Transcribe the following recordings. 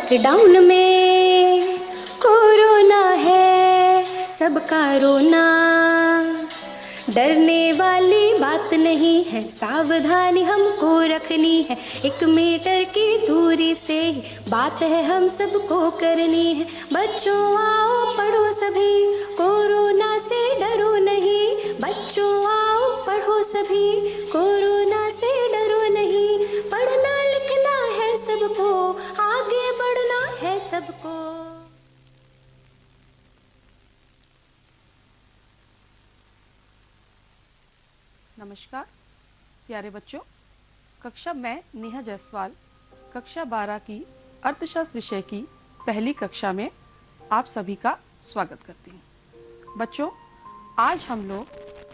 Lockdown में corona है सबका रोना, डरने वाली बात नहीं है, सावधानी हमको रखनी है, 1 मीटर की दूरी से ही बात है हम सबको करनी है। बच्चों आओ पढ़ो सभी, कोरोना से डरो नहीं, बच्चों आओ पढ़ो सभी, कोरोना से डरो नहीं, पढ़ना लिखना है सबको, आगे बढ़ना है सबको। नमस्कार प्यारे बच्चों, कक्षा मैं नेहा जायसवाल कक्षा 12 की अर्थशास्त्र विषय की पहली कक्षा में आप सभी का स्वागत करती हूँ। बच्चों, आज हम लोग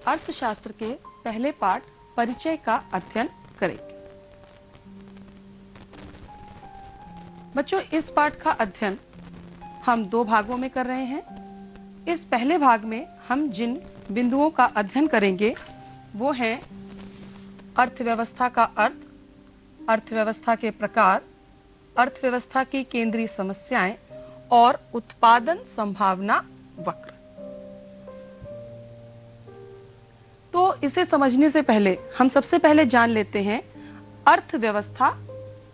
अर्थशास्त्र के पहले पाठ परिचय का अध्ययन करेंगे। बच्चों, इस पाठ का अध्ययन हम 2 भागों में कर रहे हैं। इस पहले भाग में हम जिन बिंदुओं का अध्ययन करेंगे वो हैं अर्थव्यवस्था का अर्थ, अर्थव्यवस्था के प्रकार, अर्थव्यवस्था की केंद्रीय समस्याएं और उत्पादन संभावना वक्र। तो इसे समझने से पहले हम सबसे पहले जान लेते हैं अर्थव्यवस्था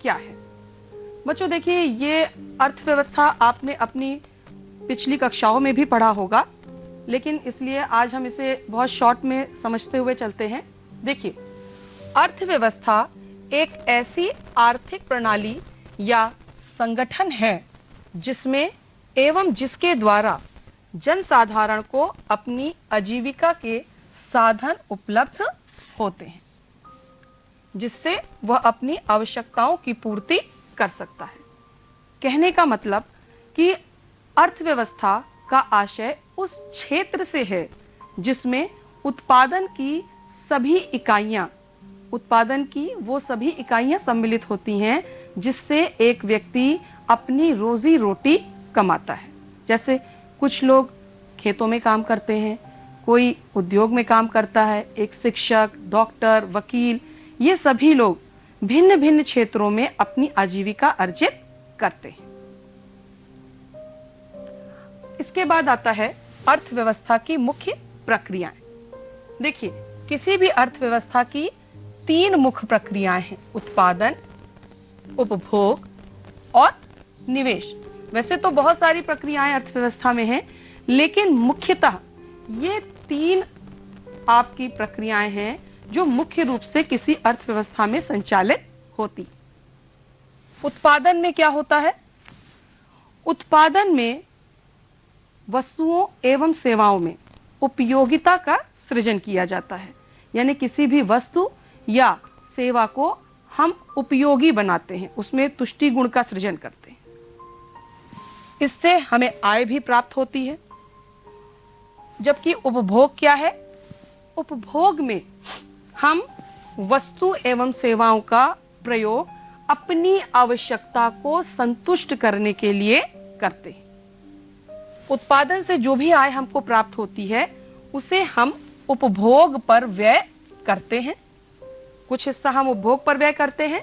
क्या है। बच्चों देखिए, ये अर्थव्यवस्था आपने अपनी पिछली कक्षाओं में भी पढ़ा होगा, लेकिन इसलिए आज हम इसे बहुत शॉर्ट में समझते हुए चलते हैं। देखिए, अर्थव्यवस्था एक ऐसी आर्थिक प्रणाली या संगठन है जिसमें एवं जिसके द्वारा जनसाधारण को अपनी आजीविका के साधन उपलब्ध होते हैं, जिससे वह अपनी आवश्यकताओं की पूर्ति कर सकता है। कहने का मतलब कि अर्थव्यवस्था का आशय उस क्षेत्र से है जिसमें उत्पादन की वो सभी इकाइयां सम्मिलित होती हैं जिससे एक व्यक्ति अपनी रोजी रोटी कमाता है। जैसे कुछ लोग खेतों में काम करते हैं, कोई उद्योग में काम करता है, एक शिक्षक, डॉक्टर, वकील, ये सभी लोग भिन्न भिन्न क्षेत्रों में अपनी आजीविका अर्जित करते हैं। इसके बाद आता है अर्थव्यवस्था की मुख्य प्रक्रियाएं। देखिए, किसी भी अर्थव्यवस्था की 3 मुख्य प्रक्रियाएं हैं: उत्पादन, उपभोग और निवेश। वैसे तो बहुत सारी प्रक्रियाएं अर्थव्यवस्था में हैं, लेकिन मुख्यतः ये 3 आपकी प्रक्रियाएं हैं जो मुख्य रूप से किसी अर्थव्यवस्था में संचालित होती। उत्पादन में क्या होता है? उत्पादन में वस्तुओं एवं सेवाओं में उपयोगिता का सृजन किया जाता है, यानी किसी भी वस्तु या सेवा को हम उपयोगी बनाते हैं, उसमें तुष्टि गुण का सृजन करते हैं। इससे हमें आय भी प्राप्त होती है। जबकि उपभोग क्या है? उपभोग में हम वस्तु एवं सेवाओं का प्रयोग अपनी आवश्यकता को संतुष्ट करने के लिए करते हैं। उत्पादन से जो भी आय हमको प्राप्त होती है उसे हम उपभोग पर व्यय करते हैं। कुछ हिस्सा हम उपभोग पर व्यय करते हैं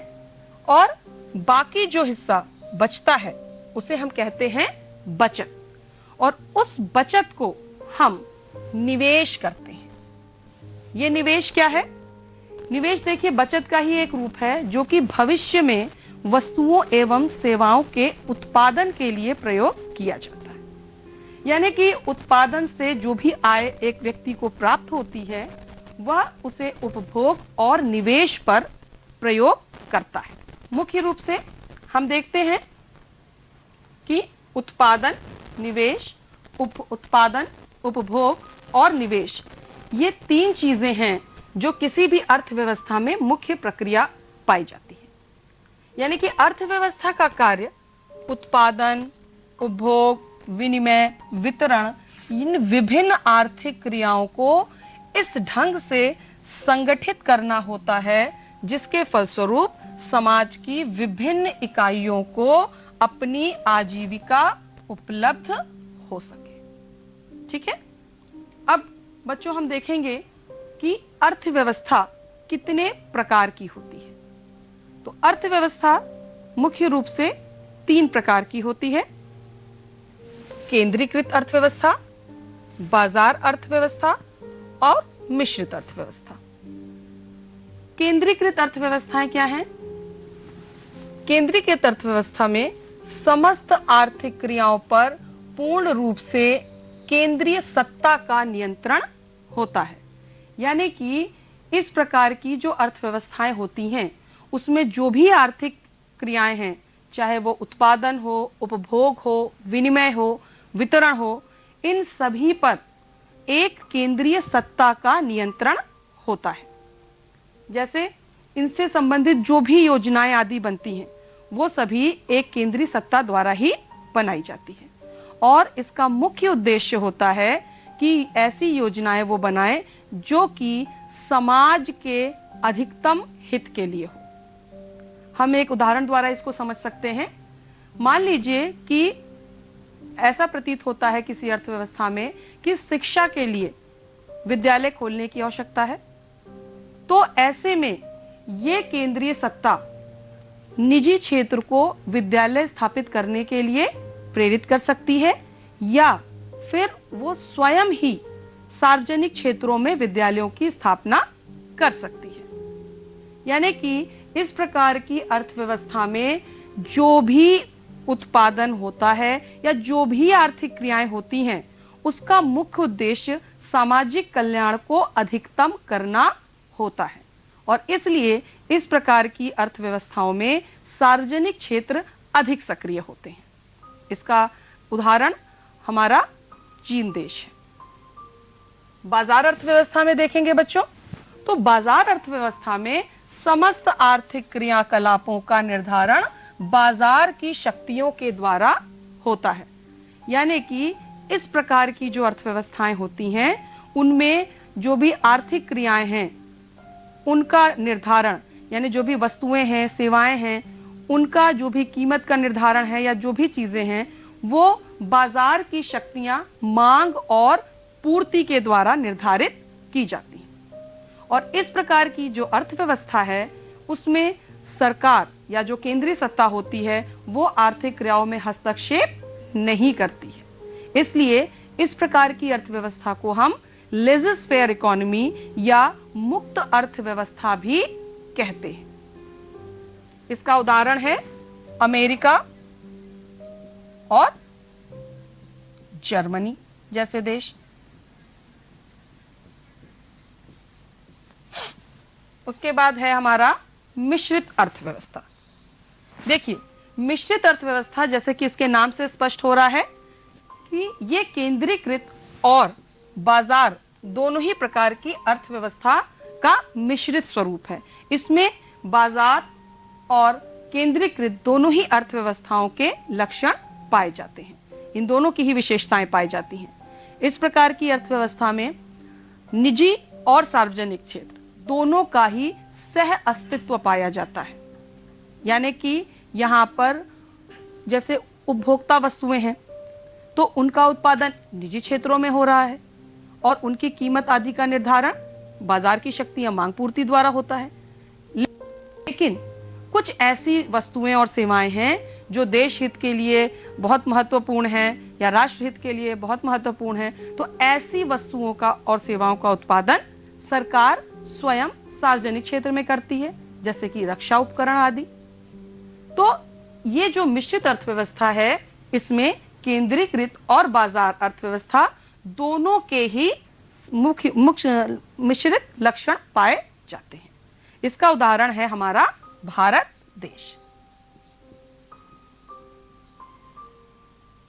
और बाकी जो हिस्सा बचता है उसे हम कहते हैं बचत, और उस बचत को हम निवेश करते हैं। ये निवेश क्या है? निवेश देखिए बचत का ही एक रूप है जो कि भविष्य में वस्तुओं एवं सेवाओं के उत्पादन के लिए प्रयोग किया जाता है। यानी कि उत्पादन से जो भी आय एक व्यक्ति को प्राप्त होती है वह उसे उपभोग और निवेश पर प्रयोग करता है। मुख्य रूप से हम देखते हैं कि उत्पादन, निवेश, उत्पादन, उपभोग और निवेश, ये 3 चीजें हैं जो किसी भी अर्थव्यवस्था में मुख्य प्रक्रिया पाई जाती है। यानी कि अर्थव्यवस्था का कार्य उत्पादन, उपभोग, विनिमय, वितरण, इन विभिन्न आर्थिक क्रियाओं को इस ढंग से संगठित करना होता है जिसके फलस्वरूप समाज की विभिन्न इकाइयों को अपनी आजीविका उपलब्ध हो सके। ठीक है? अब बच्चों हम देखेंगे कि अर्थव्यवस्था कितने प्रकार की होती है। तो अर्थव्यवस्था मुख्य रूप से तीन प्रकार की होती है: केंद्रीकृत अर्थव्यवस्था, बाजार अर्थव्यवस्था और मिश्रित अर्थव्यवस्था। केंद्रीकृत अर्थव्यवस्थाएं क्या हैं? केंद्रीकृत अर्थव्यवस्था में समस्त आर्थिक क्रियाओं पर पूर्ण रूप से केंद्रीय सत्ता का नियंत्रण होता है। यानी कि इस प्रकार की जो अर्थव्यवस्थाएं होती हैं उसमें जो भी आर्थिक क्रियाएं हैं, चाहे वो उत्पादन हो, उपभोग हो, विनिमय हो, वितरण हो, इन सभी पर एक केंद्रीय सत्ता का नियंत्रण होता है। जैसे इनसे संबंधित जो भी योजनाएं आदि बनती हैं वो सभी एक केंद्रीय सत्ता द्वारा ही बनाई जाती है और इसका मुख्य उद्देश्य होता है कि ऐसी योजनाएं वो बनाएं जो कि समाज के अधिकतम हित के लिए हो। हम एक उदाहरण द्वारा इसको समझ सकते हैं। मान लीजिए कि ऐसा प्रतीत होता है किसी अर्थव्यवस्था में कि शिक्षा के लिए विद्यालय खोलने की आवश्यकता है, तो ऐसे में ये केंद्रीय सत्ता निजी क्षेत्र को विद्यालय स्थापित करने के लिए प्रेरित कर सकती है या फिर वो स्वयं ही सार्वजनिक क्षेत्रों में विद्यालयों की स्थापना कर सकती है। यानी कि इस प्रकार की अर्थव्यवस्था में जो भी उत्पादन होता है या जो भी आर्थिक क्रियाएं होती हैं उसका मुख्य उद्देश्य सामाजिक कल्याण को अधिकतम करना होता है और इसलिए इस प्रकार की अर्थव्यवस्थाओं में सार्वजनिक क्षेत्र अधिक सक्रिय होते हैं। इसका उदाहरण हमारा चीन देश है। बाजार अर्थव्यवस्था में देखेंगे बच्चों, तो बाजार अर्थव्यवस्था में समस्त आर्थिक क्रियाकलापों का निर्धारण बाजार की शक्तियों के द्वारा होता है। यानी कि इस प्रकार की जो अर्थव्यवस्थाएं होती हैं उनमें जो भी आर्थिक क्रियाएं हैं उनका निर्धारण, यानी जो भी वस्तुएं हैं, सेवाएं हैं, उनका जो भी कीमत का निर्धारण है या जो भी चीजें हैं वो बाजार की शक्तियां मांग और पूर्ति के द्वारा निर्धारित की जाती हैं। और इस प्रकार की जो अर्थव्यवस्था है उसमें सरकार या जो केंद्रीय सत्ता होती है वो आर्थिक क्रियाओं में हस्तक्षेप नहीं करती है। इसलिए इस प्रकार की अर्थव्यवस्था को हम लेजर फेयर इकोनॉमी या मुक्त अर्थव्यवस्था भी कहते हैं। इसका उदाहरण है अमेरिका और जर्मनी जैसे देश। उसके बाद है हमारा मिश्रित अर्थव्यवस्था। देखिए, मिश्रित अर्थव्यवस्था जैसे कि इसके नाम से स्पष्ट हो रहा है कि ये केंद्रीकृत और बाजार दोनों ही प्रकार की अर्थव्यवस्था का मिश्रित स्वरूप है। इसमें बाजार और केंद्रीकृत दोनों ही अर्थव्यवस्थाओं के लक्षण पाए जाते हैं। इन दोनों की ही विशेषताएं पाई जाती हैं। इस प्रकार की अर्थव्यवस्था में निजी और सार्वजनिक क्षेत्र दोनों का ही सह अस्तित्व पाया जाता है। यानी कि यहाँ पर जैसे उपभोक्ता वस्तुएं हैं तो उनका उत्पादन निजी क्षेत्रों में हो रहा है और उनकी कीमत आदि का निर्धारण बाजार की शक्ति या मांग पूर्ति द्वारा होता है। लेकिन कुछ ऐसी वस्तुएं और सेवाएं हैं जो देश हित के लिए बहुत महत्वपूर्ण हैं या राष्ट्र हित के लिए बहुत महत्वपूर्ण हैं, तो ऐसी वस्तुओं का और सेवाओं का उत्पादन सरकार स्वयं सार्वजनिक क्षेत्र में करती है, जैसे कि रक्षा उपकरण आदि। तो ये जो मिश्रित अर्थव्यवस्था है इसमें केंद्रीकृत और बाजार अर्थव्यवस्था दोनों के ही मुख्य मिश्रित लक्षण पाए जाते हैं। इसका उदाहरण है हमारा भारत देश।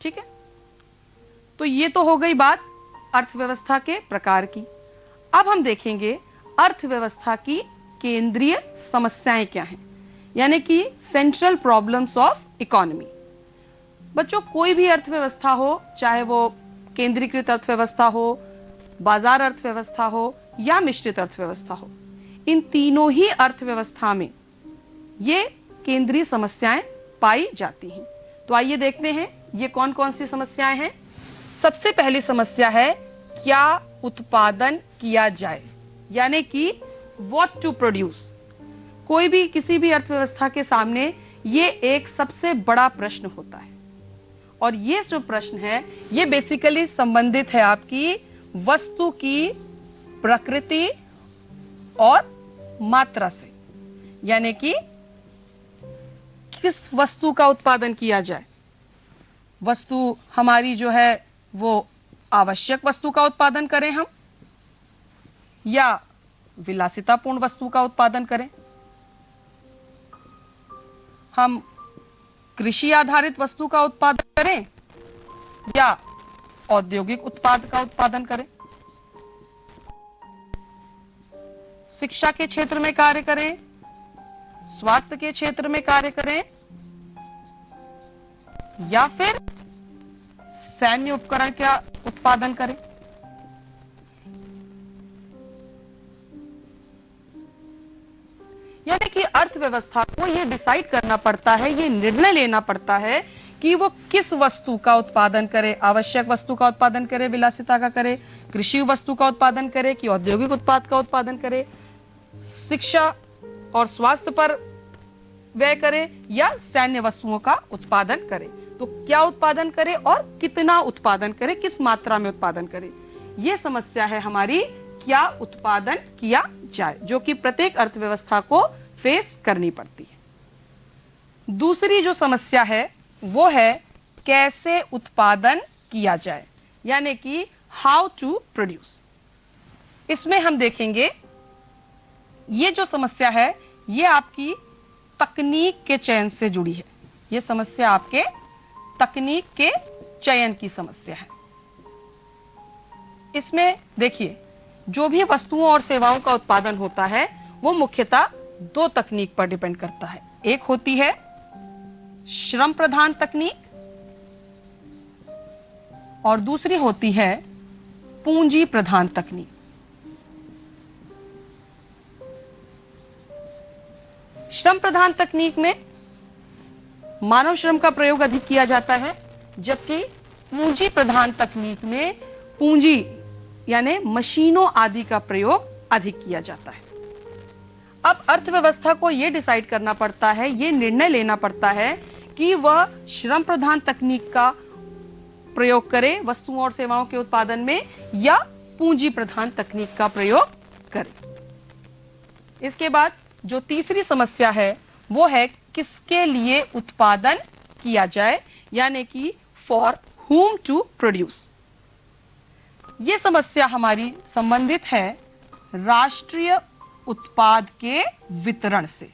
ठीक है, तो ये तो हो गई बात अर्थव्यवस्था के प्रकार की। अब हम देखेंगे अर्थव्यवस्था की केंद्रीय समस्याएं क्या हैं, यानी कि सेंट्रल प्रॉब्लम्स ऑफ इकोनॉमी। बच्चों, कोई भी अर्थव्यवस्था हो, चाहे वो केंद्रीकृत अर्थव्यवस्था हो, बाजार अर्थव्यवस्था हो या मिश्रित अर्थव्यवस्था हो, इन तीनों ही अर्थव्यवस्था में ये केंद्रीय समस्याएं पाई जाती हैं। तो आइए देखते हैं ये कौन कौन सी समस्याएं हैं। सबसे पहली समस्या है क्या उत्पादन किया जाए, यानी कि व्हाट टू प्रोड्यूस। कोई भी किसी भी अर्थव्यवस्था के सामने ये एक सबसे बड़ा प्रश्न होता है। और ये जो प्रश्न है ये बेसिकली संबंधित है आपकी वस्तु की प्रकृति और मात्रा से, यानी कि किस वस्तु का उत्पादन किया जाए। वस्तु हमारी जो है वो आवश्यक वस्तु का उत्पादन करें हम, या विलासितापूर्ण वस्तु का उत्पादन करें। हम कृषि आधारित वस्तु का उत्पादन करें या औद्योगिक उत्पाद का उत्पादन करें। शिक्षा के क्षेत्र में कार्य करें, स्वास्थ्य के क्षेत्र में कार्य करें, या फिर सैन्य उपकरण का उत्पादन करें। यानी कि अर्थव्यवस्था को यह डिसाइड करना पड़ता है, यह निर्णय लेना पड़ता है कि वो किस वस्तु का उत्पादन करे। आवश्यक वस्तु का उत्पादन करे, विलासिता का करे, कृषि वस्तु का उत्पादन करे कि औद्योगिक उत्पाद का उत्पादन करे, शिक्षा और स्वास्थ्य पर व्यय करे या सैन्य वस्तुओं का उत्पादन करे। तो क्या उत्पादन करे और कितना उत्पादन करे, किस मात्रा में उत्पादन करे, यह समस्या है हमारी, क्या उत्पादन किया जाए, जो कि प्रत्येक अर्थव्यवस्था को फेस करनी पड़ती है। दूसरी जो समस्या है वो है कैसे उत्पादन किया जाए, यानी कि हाउ टू प्रोड्यूस। इसमें हम देखेंगे ये जो समस्या है ये आपकी तकनीक के चयन से जुड़ी है। ये समस्या आपके तकनीक के चयन की समस्या है। इसमें देखिए जो भी वस्तुओं और सेवाओं का उत्पादन होता है वो मुख्यतः दो तकनीक पर डिपेंड करता है। एक होती है श्रम प्रधान तकनीक और दूसरी होती है पूंजी प्रधान तकनीक। श्रम प्रधान तकनीक में मानव श्रम का प्रयोग अधिक किया जाता है, जबकि पूंजी प्रधान तकनीक में पूंजी यानी मशीनों आदि का प्रयोग अधिक किया जाता है। अब अर्थव्यवस्था को यह डिसाइड करना पड़ता है, यह निर्णय लेना पड़ता है कि वह श्रम प्रधान तकनीक का प्रयोग करे वस्तुओं और सेवाओं के उत्पादन में या पूंजी प्रधान तकनीक का प्रयोग करे। इसके बाद जो तीसरी समस्या है वो है किसके लिए उत्पादन किया जाए, यानी कि फॉर whom टू प्रोड्यूस। ये समस्या हमारी संबंधित है राष्ट्रीय उत्पाद के वितरण से।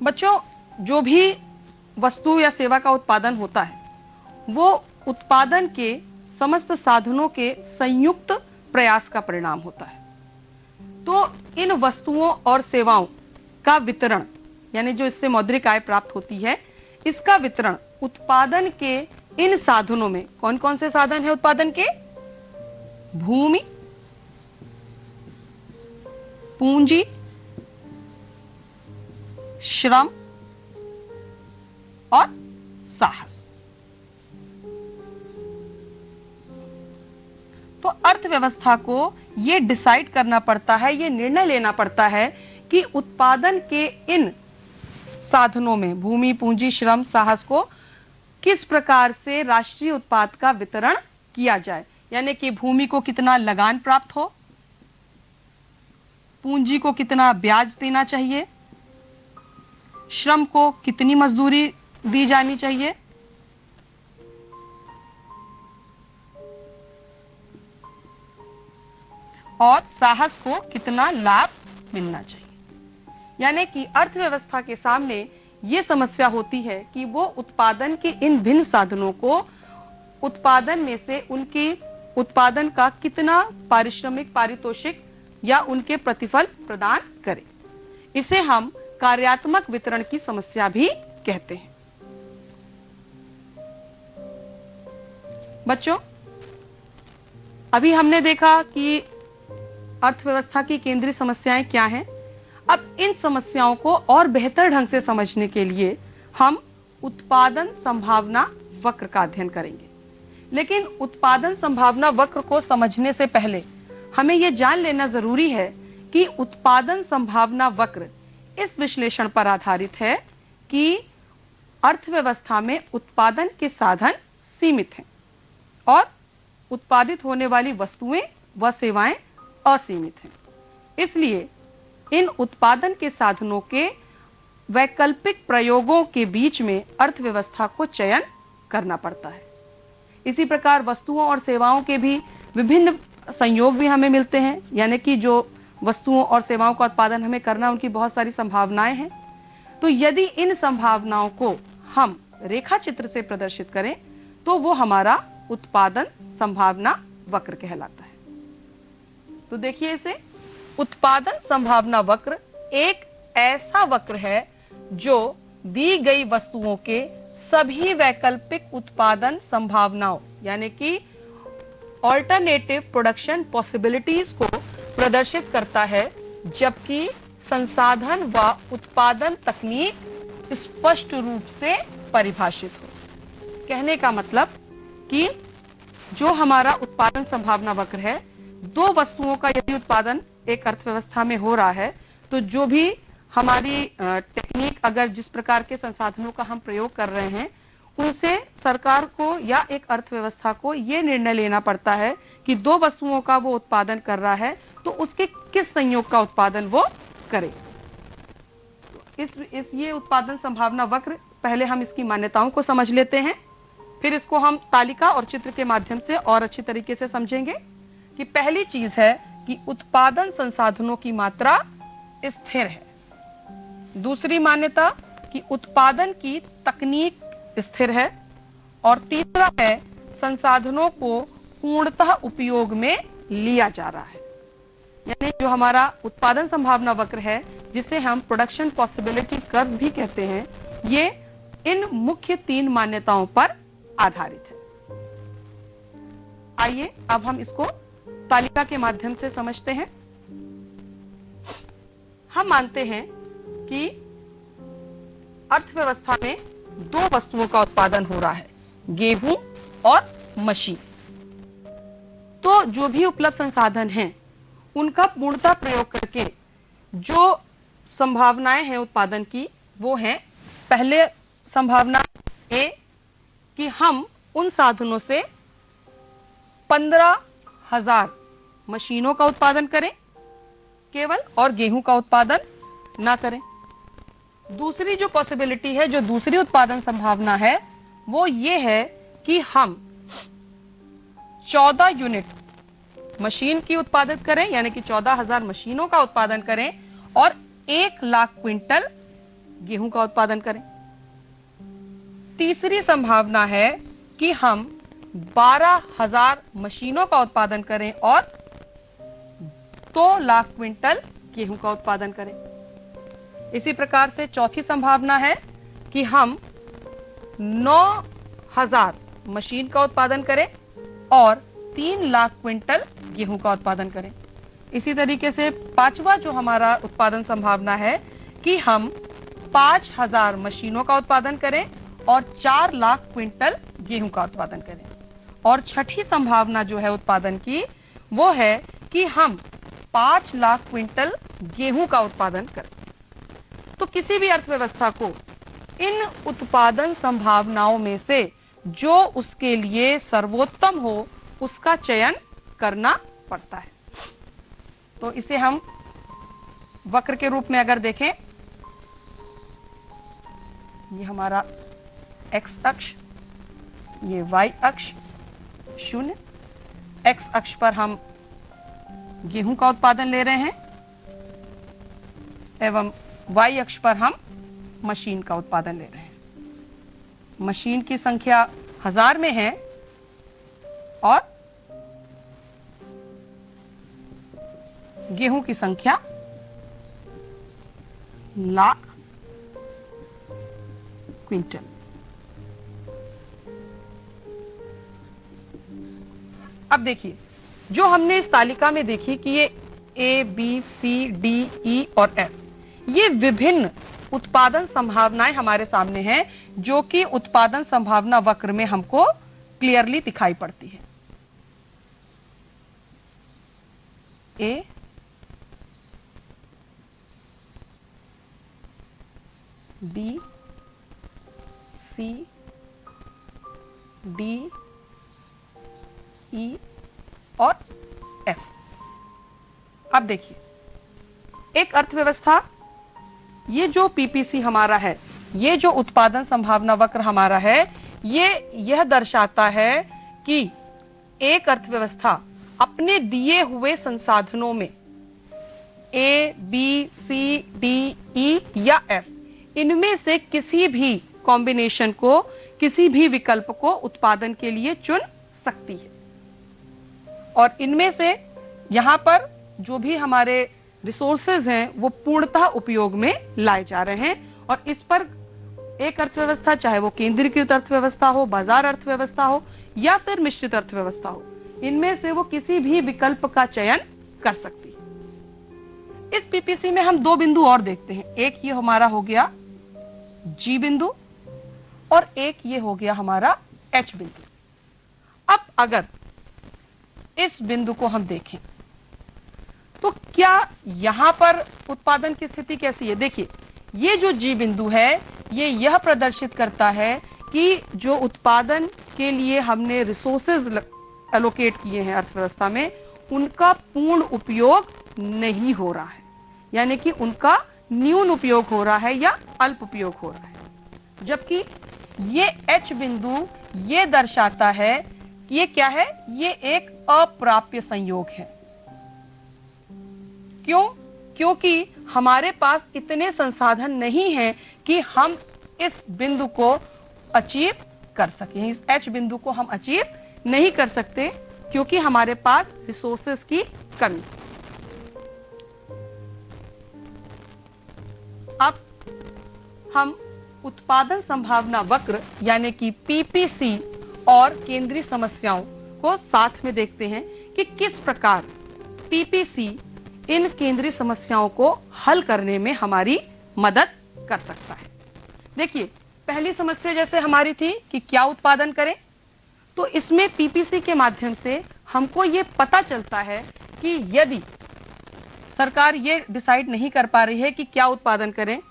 बच्चों जो भी वस्तु या सेवा का उत्पादन होता है वो उत्पादन के समस्त साधनों के संयुक्त प्रयास का परिणाम होता है। तो इन वस्तुओं और सेवाओं का वितरण यानी जो इससे मौद्रिक आय प्राप्त होती है, इसका वितरण उत्पादन के इन साधनों में, कौन कौन से साधन है उत्पादन के? भूमि, पूंजी, श्रम और साहस। तो अर्थव्यवस्था को यह डिसाइड करना पड़ता है, यह निर्णय लेना पड़ता है कि उत्पादन के इन साधनों में भूमि, पूंजी, श्रम, साहस को किस प्रकार से राष्ट्रीय उत्पाद का वितरण किया जाए। यानी कि भूमि को कितना लगान प्राप्त हो, पूंजी को कितना ब्याज देना चाहिए, श्रम को कितनी मजदूरी दी जानी चाहिए, और साहस को कितना लाभ मिलना चाहिए। यानी कि अर्थव्यवस्था के सामने यह समस्या होती है कि वो उत्पादन के इन भिन्न साधनों को उत्पादन में से उनके उत्पादन का कितना पारिश्रमिक, पारितोषिक या उनके प्रतिफल प्रदान करे। इसे हम कार्यात्मक वितरण की समस्या भी कहते हैं। बच्चों अभी हमने देखा कि अर्थव्यवस्था की केंद्रीय समस्याएं क्या हैं। अब इन समस्याओं को और बेहतर ढंग से समझने के लिए हम उत्पादन संभावना वक्र का अध्ययन करेंगे। लेकिन उत्पादन संभावना वक्र को समझने से पहले हमें यह जान लेना जरूरी है कि उत्पादन संभावना वक्र इस विश्लेषण पर आधारित है कि अर्थव्यवस्था में उत्पादन के साधन सीमित हैं और उत्पादित होने वाली वस्तुएं व सेवाएं असीमित हैं। इसलिए इन उत्पादन के साधनों के वैकल्पिक प्रयोगों के बीच में अर्थव्यवस्था को चयन करना पड़ता है। इसी प्रकार वस्तुओं और सेवाओं के भी विभिन्न संयोग भी हमें मिलते हैं, यानी कि जो वस्तुओं और सेवाओं का उत्पादन हमें करना, उनकी बहुत सारी संभावनाएं हैं। तो यदि इन संभावनाओं को हम रेखा चित्र से प्रदर्शित करें तो वो हमारा उत्पादन संभावना वक्र कहलाता है। तो देखिए, इसे उत्पादन संभावना वक्र एक ऐसा वक्र है जो दी गई वस्तुओं के सभी वैकल्पिक उत्पादन संभावनाओं यानी कि ऑल्टरनेटिव प्रोडक्शन पॉसिबिलिटीज को प्रदर्शित करता है, जबकि संसाधन व उत्पादन तकनीक स्पष्ट रूप से परिभाषित हो। कहने का मतलब कि जो हमारा उत्पादन संभावना वक्र है, दो वस्तुओं का यदि उत्पादन एक अर्थव्यवस्था में हो रहा है तो जो भी हमारी टेक्निक, अगर जिस प्रकार के संसाधनों का हम प्रयोग कर रहे हैं, उनसे सरकार को या एक अर्थव्यवस्था को यह निर्णय लेना पड़ता है कि दो वस्तुओं का वो उत्पादन कर रहा है तो उसके किस संयोग का उत्पादन वो करे। तो ये उत्पादन संभावना वक्र, पहले हम इसकी मान्यताओं को समझ लेते हैं, फिर इसको हम तालिका और चित्र के माध्यम से और अच्छी तरीके से समझेंगे। कि पहली चीज है कि उत्पादन संसाधनों की मात्रा स्थिर है। दूसरी मान्यता कि उत्पादन की तकनीक स्थिर है। और तीसरा है संसाधनों को पूर्णतः उपयोग में लिया जा रहा है। यानी जो हमारा उत्पादन संभावना वक्र है, जिसे हम प्रोडक्शन पॉसिबिलिटी कर्व भी कहते हैं, ये इन मुख्य तीन मान्यताओं पर आधारित है। आइए अब हम इसको तालिका के माध्यम से समझते हैं। हम मानते हैं कि अर्थव्यवस्था में दो वस्तुओं का उत्पादन हो रहा है, गेहूं और मशीन। तो जो भी उपलब्ध संसाधन हैं, उनका पूर्णतः प्रयोग करके जो संभावनाएं हैं उत्पादन की, वो हैं पहले संभावना ए कि हम उन साधनों से 15,000 मशीनों का उत्पादन करें केवल, और गेहूं का उत्पादन ना करें। दूसरी जो पॉसिबिलिटी है, जो दूसरी उत्पादन संभावना है, वो ये है कि हम 14 यूनिट मशीन की उत्पादित करें, यानी कि 14,000 मशीनों का उत्पादन करें और 1 लाख क्विंटल गेहूं का उत्पादन करें। तीसरी संभावना है कि हम 12,000 मशीनों का उत्पादन करें और 2 लाख क्विंटल गेहूं का उत्पादन करें। इसी प्रकार से चौथी संभावना है कि हम 9,000 मशीन का उत्पादन करें और 3 लाख क्विंटल गेहूं का उत्पादन करें। इसी तरीके से पांचवा जो हमारा उत्पादन संभावना है कि हम 5,000 मशीनों का उत्पादन करें और 4 लाख क्विंटल गेहूं का उत्पादन करें। और छठी संभावना जो है उत्पादन की, वो है कि हम 5 लाख क्विंटल गेहूं का उत्पादन करें। तो किसी भी अर्थव्यवस्था को इन उत्पादन संभावनाओं में से जो उसके लिए सर्वोत्तम हो, उसका चयन करना पड़ता है। तो इसे हम वक्र के रूप में अगर देखें, ये हमारा x अक्ष, ये y अक्ष 0, x अक्ष पर हम गेहूं का उत्पादन ले रहे हैं एवं y अक्ष पर हम मशीन का उत्पादन ले रहे हैं। मशीन की संख्या 1000 में है और गेहूं की संख्या लाख क्विंटल। अब देखिए, जो हमने इस तालिका में देखी कि ये A, B, C, D, E और F, ये विभिन्न उत्पादन संभावनाएं हमारे सामने हैं, जो कि उत्पादन संभावना वक्र में हमको क्लियरली दिखाई पड़ती है। ए, बी, सी, डी, ई और एफ। अब देखिए एक अर्थव्यवस्था, ये जो पीपीसी हमारा है, ये जो उत्पादन संभावना वक्र हमारा है, यह दर्शाता है कि एक अर्थव्यवस्था अपने दिए हुए संसाधनों में ए, बी, सी, डी, ई या एफ, इनमें से किसी भी कॉम्बिनेशन को, किसी भी विकल्प को उत्पादन के लिए चुन सकती है। और इनमें से यहां पर जो भी हमारे रिसोर्सेज हैं वो पूर्णतः उपयोग में लाए जा रहे हैं। और इस पर एक अर्थव्यवस्था, चाहे वो केंद्रीकृत अर्थव्यवस्था हो, बाजार अर्थव्यवस्था हो या फिर मिश्रित अर्थव्यवस्था हो, इनमें से वो किसी भी विकल्प का चयन कर सकती है। इस पीपीसी में हम दो बिंदु और देखते हैं। एक ये हमारा हो गया जी बिंदु और एक ये हो गया हमारा एच बिंदु। अब अगर इस बिंदु को हम देखें तो क्या यहां पर उत्पादन की स्थिति कैसी है? देखिए ये जो जी बिंदु है, ये यह प्रदर्शित करता है कि जो उत्पादन के लिए हमने रिसोर्सेज एलोकेट किए हैं अर्थव्यवस्था में, उनका पूर्ण उपयोग नहीं हो रहा है, यानी कि उनका न्यून उपयोग हो रहा है या अल्प उपयोग हो रहा है। जबकि ये एच बिंदु ये दर्शाता है कि ये क्या है, ये एक अप्राप्य संयोग है। क्यों? क्योंकि हमारे पास इतने संसाधन नहीं हैं कि हम इस बिंदु को अचीव कर सकें। इस एच बिंदु को हम अचीव नहीं कर सकते क्योंकि हमारे पास रिसोर्सेज की कमी। अब हम उत्पादन संभावना वक्र यानी कि पीपीसी और केंद्रीय समस्याओं को साथ में देखते हैं कि किस प्रकार पीपीसी इन केंद्रीय समस्याओं को हल करने में हमारी मदद कर सकता है। देखिए पहली समस्या जैसे हमारी थी कि क्या उत्पादन करें, तो इसमें पीपीसी के माध्यम से हमको ये पता चलता है कि यदि सरकार ये डिसाइड नहीं कर पा रही है कि क्या उत्पादन करें,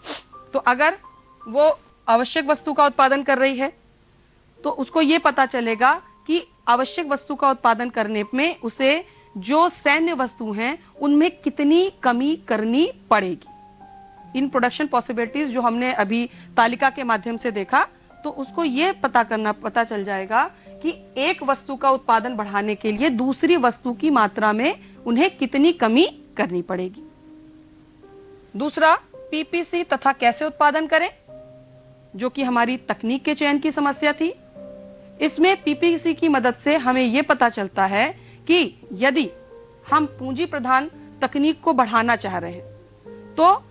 तो अगर वो आवश्यक वस्तु का उत्पादन कर रही है तो उसको ये पता चलेगा कि आवश्यक वस्तु का उत्पादन करने में उसे जो सैन्य वस्तु हैं उनमें कितनी कमी करनी पड़ेगी। इन प्रोडक्शन पॉसिबिलिटीज जो हमने अभी तालिका के माध्यम से देखा, तो उसको ये पता चल जाएगा कि एक वस्तु का उत्पादन बढ़ाने के लिए दूसरी वस्तु की मात्रा में उन्हें कितनी कमी करनी पड़ेगी। दूसरा, पीपीसी तथा कैसे उत्पादन करें, जो कि हमारी तकनीक के चयन की समस्या थी। इसमें पीपीसी की मदद से हमें यह पता चलता है कि यदि हम पूंजी प्रधान तकनीक को बढ़ाना चाह रहे हैं तो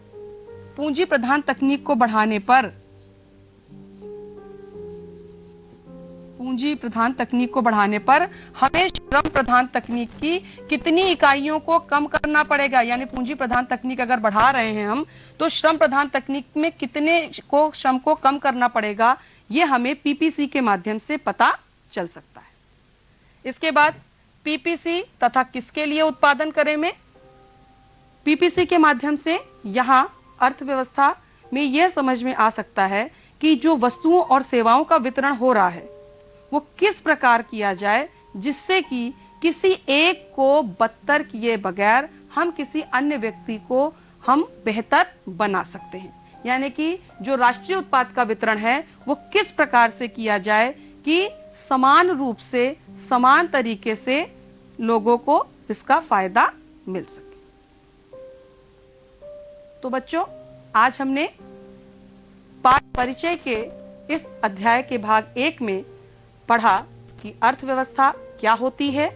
पूंजी प्रधान तकनीक को बढ़ाने पर हमें श्रम प्रधान तकनीक की कितनी इकाइयों को कम करना पड़ेगा। यानी पूंजी प्रधान तकनीक अगर बढ़ा रहे हैं हम, तो श्रम प्रधान तकनीक में कितने को श्रम को कम करना पड़ेगा, ये हमें पीपीसी के माध्यम से पता चल सकता है। इसके बाद पीपीसी तथा किसके लिए उत्पादन करें में, पीपीसी के माध्यम से यहाँ अर्थव्यवस्था में यह समझ में आ सकता है कि जो वस्तुओं और सेवाओं का वितरण हो रहा है वो किस प्रकार किया जाए जिससे कि किसी एक को बदतर किए बगैर हम किसी अन्य व्यक्ति को हम बेहतर बना सकते हैं। यानी कि जो राष्ट्रीय उत्पाद का वितरण है वो किस प्रकार से किया जाए कि समान रूप से, समान तरीके से लोगों को इसका फायदा मिल सके। तो बच्चों, आज हमने पाठ परिचय के इस अध्याय के भाग 1 में पढ़ा कि अर्थव्यवस्था क्या होती है,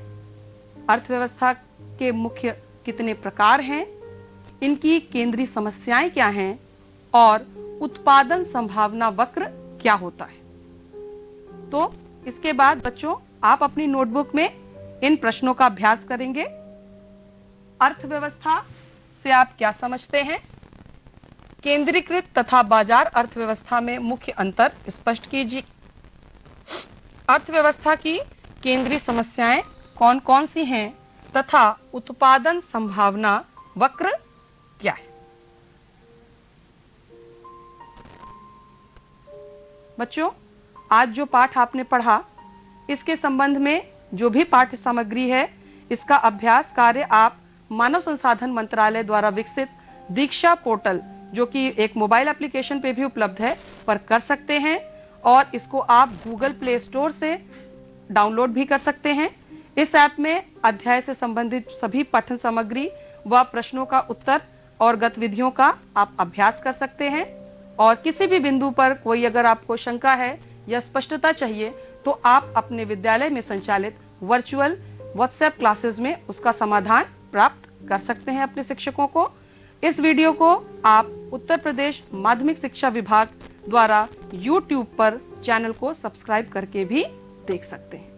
अर्थव्यवस्था के मुख्य कितने प्रकार हैं, इनकी केंद्रीय समस्याएं क्या हैं और उत्पादन संभावना वक्र क्या होता है। तो इसके बाद बच्चों आप अपनी नोटबुक में इन प्रश्नों का अभ्यास करेंगे। अर्थव्यवस्था से आप क्या समझते हैं, केंद्रीकृत तथा बाजार अर्थव्यवस्था में मुख्य अंतर स्पष्ट कीजिए। अर्थव्यवस्था की केंद्रीय समस्याएं कौन कौन सी हैं तथा उत्पादन संभावना वक्र क्या है। बच्चों, आज जो पाठ आपने पढ़ा, इसके संबंध में जो भी पाठ्य सामग्री है, इसका अभ्यास कार्य आप मानव संसाधन मंत्रालय द्वारा विकसित दीक्षा पोर्टल, जो कि एक मोबाइल एप्लीकेशन पे भी उपलब्ध है, पर कर सकते हैं और इसको आप गूगल प्ले स्टोर से डाउनलोड भी कर सकते हैं। इस ऐप में अध्याय से संबंधित सभी पठन सामग्री व प्रश्नों का उत्तर और गतिविधियों का आप अभ्यास कर सकते हैं। और किसी भी बिंदु पर कोई अगर आपको शंका है या स्पष्टता चाहिए तो आप अपने विद्यालय में संचालित वर्चुअल व्हाट्सएप क्लासेस में उसका समाधान प्राप्त कर सकते हैं अपने शिक्षकों को। इस वीडियो को आप उत्तर प्रदेश माध्यमिक शिक्षा विभाग द्वारा YouTube पर चैनल को सब्सक्राइब करके भी देख सकते हैं।